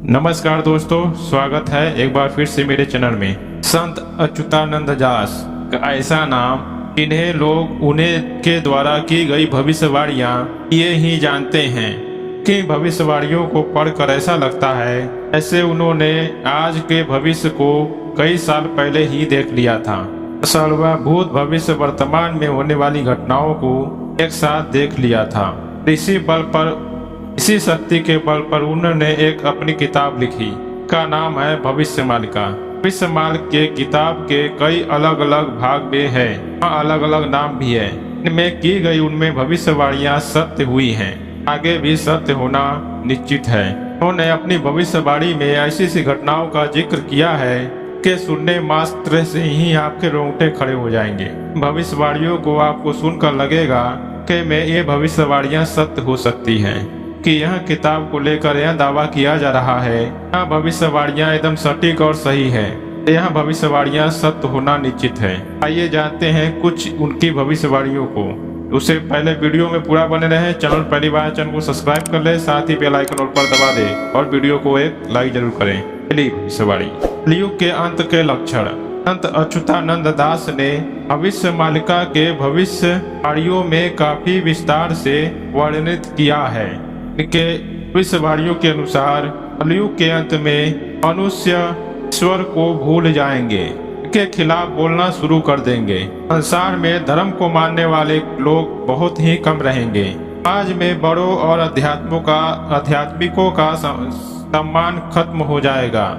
नमस्कार दोस्तों, स्वागत है एक बार फिर से मेरे चैनल में। संत अच्युतानंद दास का ऐसा नाम इन्हें लोग उन्हें के द्वारा की गई भविष्यवाणियां ये ही जानते हैं कि भविष्यवाणियों को पढ़कर ऐसा लगता है ऐसे उन्होंने आज के भविष्य को कई साल पहले ही देख लिया था। असल वह भूत भविष्य वर्तमान में होने वाली घटनाओं को एक साथ देख लिया था। इसी शक्ति के बल पर उन्होंने एक अपनी किताब लिखी का नाम है भविष्यमालिका। भविष्यमाल के किताब के कई अलग अलग भाग में है, अलग अलग नाम भी है। इनमें की गई उनमें भविष्यवाणियां सत्य हुई हैं, आगे भी सत्य होना निश्चित है। उन्होंने अपनी भविष्यवाणी में ऐसी सी घटनाओं का जिक्र किया है कि सुनने मात्र से ही आपके रोंगटे खड़े हो जाएंगे। भविष्यवाणियों को आपको सुनकर लगेगा कि मैं ये भविष्यवाणियां सत्य हो सकती हैं, कि यह किताब को लेकर यह दावा किया जा रहा है यह भविष्यवाणियां एकदम सटीक और सही है, यह भविष्यवाणियां सत्य होना निश्चित है। आइए जानते हैं कुछ उनकी भविष्यवाणियों को। उससे पहले वीडियो में पूरा बने रहे। चैनल पहली बार चैनल को सब्सक्राइब कर ले, साथ ही बेल आइकन पर दबा दे और वीडियो को एक लाइक जरूर करें। पहली भविष्यवाणी, कलयुग के अंत के लक्षण। संत अच्युतानंद दास ने भविष्यमालिका के भविष्यवाणियों में काफी विस्तार से वर्णित किया है। इनके भविष्यवाणियों के अनुसार कलयुग के अंत में मनुष्य ईश्वर को भूल जाएंगे, इनके खिलाफ बोलना शुरू कर देंगे। संसार में धर्म को मानने वाले लोग बहुत ही कम रहेंगे। समाज में बड़ों और आध्यात्मिकों का सम्मान खत्म हो जाएगा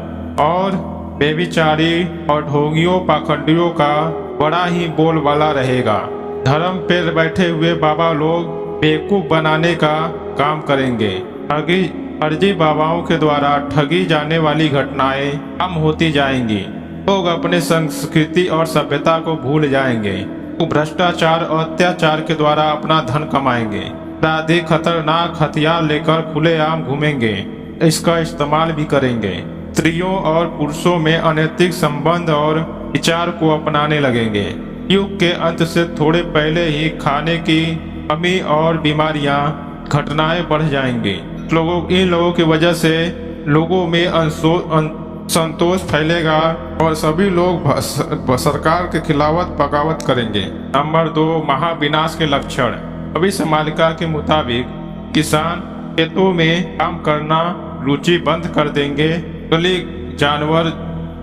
और बेविचारी और ढोंगियों पाखंडियों का बड़ा ही बोलबाला रहेगा। धर्म पे बैठे हुए बाबा लोग बेवकूफ बनाने का काम करेंगे। फर्जी बाबाओं के द्वारा ठगी जाने वाली घटनाएं कम होती जाएंगी। लोग अपने संस्कृति और सभ्यता को भूल जाएंगे। वो भ्रष्टाचार और अत्याचार के द्वारा अपना धन कमाएंगे। अपराधी खतरनाक हथियार लेकर खुलेआम घूमेंगे, इसका इस्तेमाल भी करेंगे। स्त्रियों और पुरुषों में अनैतिक संबंध और विचार को अपनाने लगेंगे। युग के अंत से थोड़े पहले ही खाने की कमी और बीमारियां घटनाएं बढ़ जाएंगी। इन लोगों की वजह से लोगों में संतोष फैलेगा और सभी लोग सरकार के खिलाफ बगावत करेंगे। नंबर 2, महाविनाश के लक्षण। भविष्यमालिका के मुताबिक किसान खेतों में काम करना रुचि बंद कर देंगे। जंगली जानवर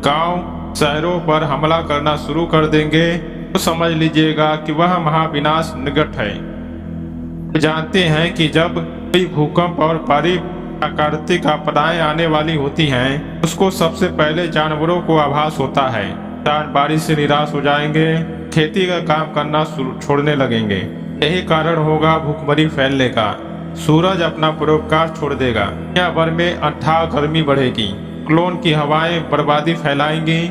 गांव शहरों पर हमला करना शुरू कर देंगे। तो समझ लीजिएगा कि वह महाविनाश निकट है। जानते हैं कि जब कोई भूकंप और प्राकृतिक आपदाएं आने वाली होती हैं, उसको सबसे पहले जानवरों को आभास होता है। किसान बारिश से निराश हो जाएंगे, खेती का काम करना छोड़ने लगेंगे। यही कारण होगा भूखमरी फैलने का। सूरज अपना परोपकार छोड़ देगा। दुनिया भर में अथाह गर्मी बढ़ेगी। क्लोन की हवाएं बर्बादी फैलाएंगी।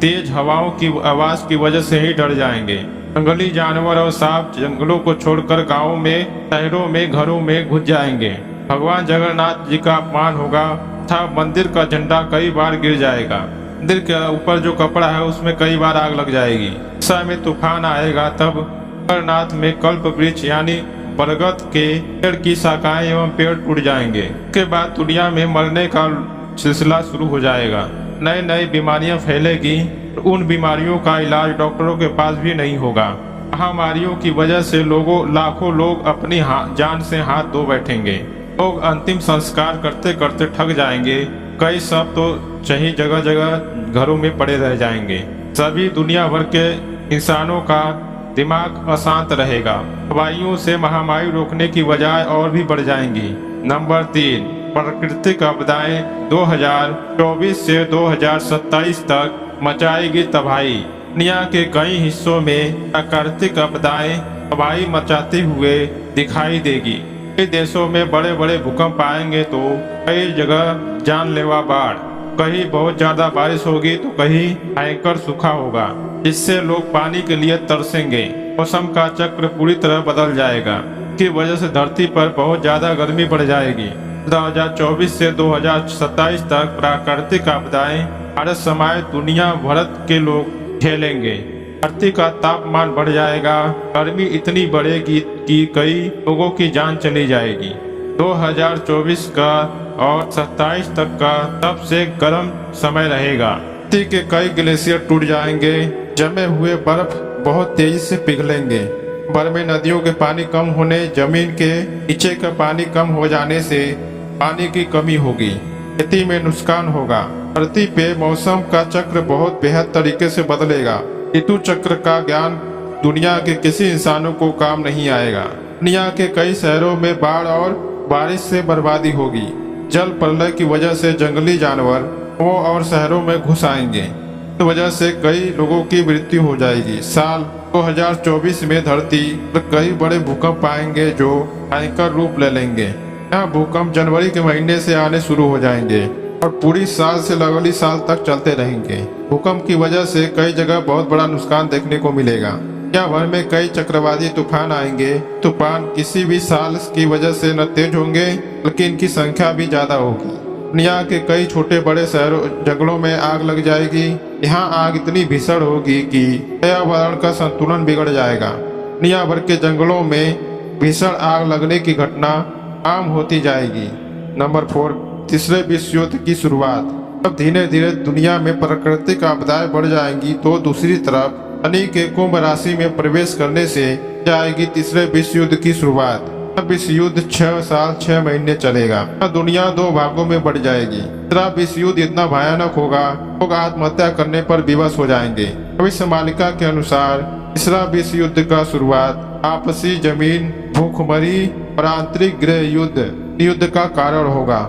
तेज हवाओं की आवाज की वजह से ही डर जाएंगे। जंगली जानवर और सांप जंगलों को छोड़कर गांवों में, शहरों में, घरों में घुस जाएंगे। भगवान जगन्नाथ जी का अपमान होगा तथा मंदिर का झंडा कई बार गिर जाएगा। मंदिर के ऊपर जो कपड़ा है उसमें कई बार आग लग जाएगी। ऐसा में तूफान आएगा, तब जगन्नाथ में कल्प वृक्ष यानी बरगद के पेड़ की शाखाएं एवं पेड़ टूट जाएंगे। इसके बाद दुनिया में मरने का सिलसिला शुरू हो जाएगा। नई नई बीमारियां फैलेगी। उन बीमारियों का इलाज डॉक्टरों के पास भी नहीं होगा। महामारियों की वजह से लाखों लोग अपनी जान से हाथ धो बैठेंगे। लोग अंतिम संस्कार करते करते थक जाएंगे। कई सब तो सही जगह जगह घरों में पड़े रह जाएंगे। सभी दुनिया भर के इंसानों का दिमाग अशांत रहेगा। दवाइयों से महामारी रोकने की बजाय और भी बढ़ जाएंगी। नंबर 3, प्राकृतिक आपदाएं 2024 से 2027 तक मचाएगी तबाही। दुनिया के कई हिस्सों में प्राकृतिक आपदाएं तबाही मचाते हुए दिखाई देगी। कई देशों में बड़े बड़े भूकंप आएंगे तो कई जगह जानलेवा बाढ़, कहीं बहुत ज्यादा बारिश होगी तो कहीं भयंकर सूखा होगा, जिससे लोग पानी के लिए तरसेंगे। मौसम का चक्र पूरी तरह बदल जाएगा। इसकी वजह से धरती पर बहुत ज्यादा गर्मी बढ़ जाएगी। 2024 से 2027 तक प्राकृतिक आपदाएं भारत समेत दुनिया भर के लोग झेलेंगे। धरती का तापमान बढ़ जाएगा। गर्मी इतनी बढ़ेगी कि कई लोगों की जान चली जाएगी। 2024 का और 27 तक का सबसे गर्म समय रहेगा। धरती के कई ग्लेशियर टूट जाएंगे, जमे हुए बर्फ बहुत तेजी से पिघलेंगे। भर में नदियों के पानी कम होने, जमीन के नीचे का पानी कम हो जाने से पानी की कमी होगी, खेती में नुकसान होगा। धरती पे मौसम का चक्र बहुत बेहद तरीके से बदलेगा। ऋतु चक्र का ज्ञान दुनिया के किसी इंसानों को काम नहीं आएगा। दुनिया के कई शहरों में बाढ़ और बारिश से बर्बादी होगी। जल प्रलय की वजह से जंगली जानवर वो और शहरों में घुस आएंगे। इस वजह से कई लोगों की मृत्यु हो जाएगी। साल 2024 में धरती पर कई बड़े भूकंप आएंगे जो भयंकर रूप ले लेंगे। यह भूकंप जनवरी के महीने से आने शुरू हो जाएंगे और पूरी साल से अगली साल तक चलते रहेंगे। भूकंप की वजह से कई जगह बहुत बड़ा नुकसान देखने को मिलेगा। दुनिया भर में कई चक्रवाती तूफान आएंगे। तूफान किसी भी साल की वजह से न तेज होंगे, बल्कि इनकी संख्या भी ज्यादा होगी। दुनिया के कई छोटे बड़े शहरों जंगलों में आग लग जाएगी। यहाँ आग इतनी भीषण होगी कि पर्यावरण का संतुलन बिगड़ जाएगा। दुनिया भर के जंगलों में भीषण आग लगने की घटना आम होती जाएगी। नंबर 4, तीसरे विश्व युद्ध की शुरुआत। अब धीरे धीरे दुनिया में प्राकृतिक आपदाएं बढ़ जाएंगी तो दूसरी तरफ शनि के कुंभ राशि में प्रवेश करने से जाएगी तीसरे विश्व युद्ध की शुरुआत। विश्व युद्ध 6 साल 6 महीने चलेगा। दुनिया 2 भागों में बढ़ जाएगी। तीसरा विश्व युद्ध इतना भयानक होगा, लोग आत्महत्या करने पर विवश हो जाएंगे। भविष्य मालिका के अनुसार तीसरा विश्व युद्ध का शुरुआत आपसी जमीन, भूखमरी और आंतरिक गृह युद्ध का कारण होगा।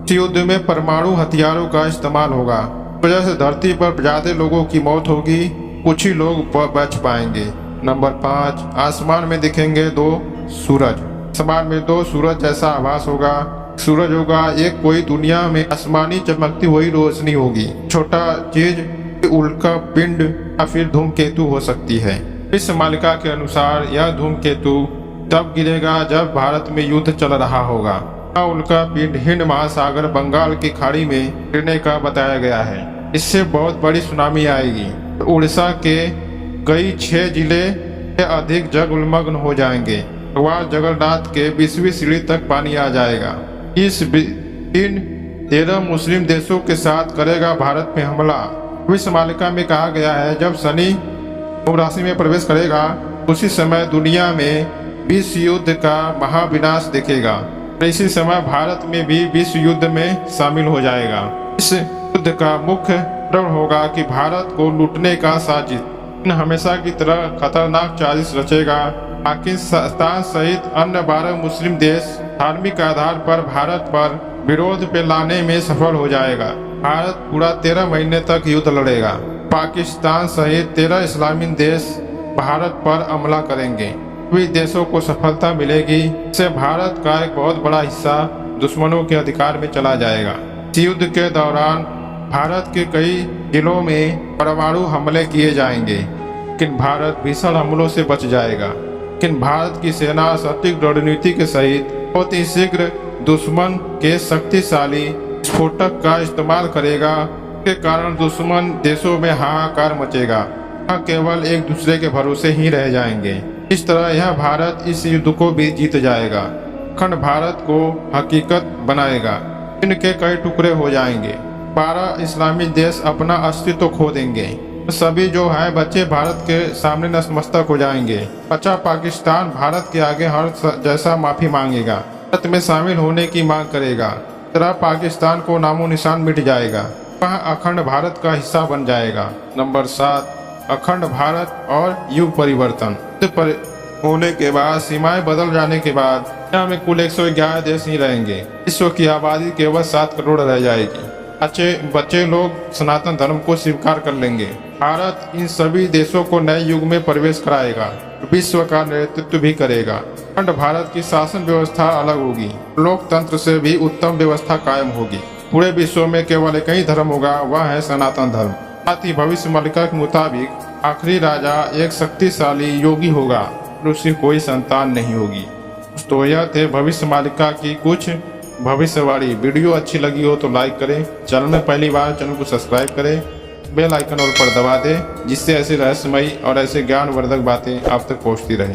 इस युद्ध में परमाणु हथियारों का इस्तेमाल होगा। इस वजह से धरती पर ज्यादा लोगों की मौत होगी, कुछ ही लोग बच पाएंगे। नंबर 5, आसमान में दिखेंगे 2 सूरज। आसमान में 2 सूरज जैसा आभास होगा। सूरज होगा एक कोई दुनिया में आसमानी चमकती हुई रोशनी होगी। छोटा चीज उल्का पिंड या फिर धूमकेतु हो सकती है। इस मालिका के अनुसार यह धूमकेतु तब गिरेगा जब भारत में युद्ध चल रहा होगा। उल्का पिंड हिंद महासागर बंगाल की खाड़ी में गिरने का बताया गया है। इससे बहुत बड़ी सुनामी आएगी। उड़ीसा के कई 6 जिले से अधिक जलमग्न हो जाएंगे। भगवान जगन्नाथ के 20वीं सीढ़ी तक पानी आ जाएगा। इस दिन 13 मुस्लिम देशों के साथ करेगा भारत में हमला। विश्व मालिका में कहा गया है जब शनि कुंभ राशि में प्रवेश करेगा उसी समय दुनिया में विश्व युद्ध का महाविनाश दिखेगा। इसी समय भारत में भी विश्व युद्ध में शामिल हो जाएगा। इस युद्ध का मुख्य कारण होगा कि भारत को लूटने का साजिश हमेशा की तरह खतरनाक साजिश रचेगा। पाकिस्तान सहित अन्य 12 मुस्लिम देश धार्मिक आधार पर भारत पर विरोध पे लाने में सफल हो जाएगा। भारत पूरा 13 महीने तक युद्ध लड़ेगा। पाकिस्तान सहित 13 इस्लामी देश भारत पर हमला करेंगे। सभी देशों को सफलता मिलेगी। इससे भारत का एक बहुत बड़ा हिस्सा दुश्मनों के अधिकार में चला जाएगा। इस युद्ध के दौरान भारत के कई जिलों में परमाणु हमले किए जाएंगे, लेकिन भारत भीषण हमलों से बच जाएगा। लेकिन भारत की सेना सटीक रणनीति के सहित बहुत ही शीघ्र दुश्मन के शक्तिशाली स्फोटक का इस्तेमाल करेगा। इसके कारण दुश्मन देशों में हाहाकार मचेगा। केवल एक दूसरे के भरोसे ही रह जाएंगे। इस तरह यह भारत इस युद्ध को भी जीत जाएगा। अखंड भारत को हकीकत बनाएगा। इनके कई टुकड़े हो जाएंगे। 12 इस्लामी देश अपना अस्तित्व खो देंगे। सभी जो है बच्चे भारत के सामने नतमस्तक हो जाएंगे। बच्चा पाकिस्तान भारत के आगे हर जैसा माफी मांगेगा, भारत में शामिल होने की मांग करेगा। तरह पाकिस्तान को नामो निशान मिट जाएगा, वह अखंड भारत का हिस्सा बन जाएगा। नंबर 7, अखंड भारत और युग परिवर्तन। होने के बाद सीमाएं बदल जाने के बाद यहाँ में कुल 111 देश ही रहेंगे। विश्व की आबादी केवल 7 करोड़ रह जाएगी। बच्चे लोग सनातन धर्म को स्वीकार कर लेंगे। भारत इन सभी देशों को नए युग में प्रवेश कराएगा, विश्व का नेतृत्व भी करेगा। अखंड भारत की शासन व्यवस्था अलग होगी, लोकतंत्र से भी उत्तम व्यवस्था कायम होगी। पूरे विश्व में केवल एक ही धर्म होगा, वह है सनातन धर्म। साथ ही भविष्य मालिका के मुताबिक आखिरी राजा एक शक्तिशाली योगी होगा, उसकी कोई संतान नहीं होगी। तो यह थे भविष्य मालिका की कुछ भविष्यवाणी। वीडियो अच्छी लगी हो तो लाइक करें, चैनल में पहली बार चैनल को सब्सक्राइब करें, बेल आइकन और पर दबा दें, जिससे ऐसे रहस्यमयी और ऐसे ज्ञानवर्धक बातें आप तक पहुंचती रहे।